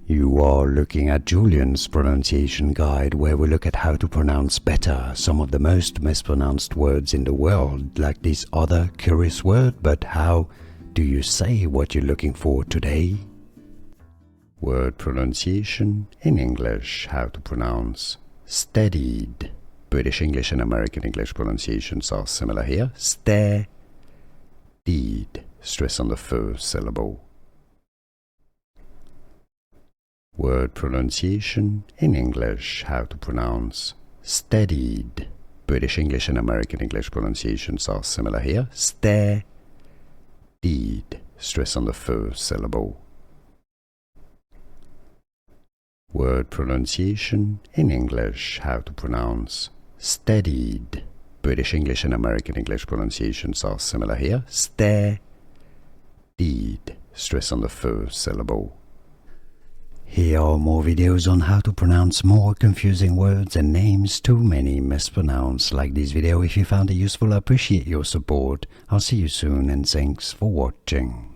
You are looking at Julian's pronunciation guide, where we look at how to pronounce better some of the most mispronounced words in the world, like this other curious word. But how do you say what you're looking for today? Word pronunciation in English, how to pronounce steadied. British English and American English pronunciations are similar here. Steadied. Stress on the first syllable. Word pronunciation in English, how to pronounce steadied. British English and American English pronunciations are similar here. Steadied. Stress on the first syllable. Word pronunciation in English, how to pronounce steadied. British English and American English pronunciations are similar here. Steadied. Stress on the first syllable. Here are more videos on how to pronounce more confusing words and names too many mispronounced. Like this video if you found it useful. I appreciate your support. I'll see you soon and thanks for watching.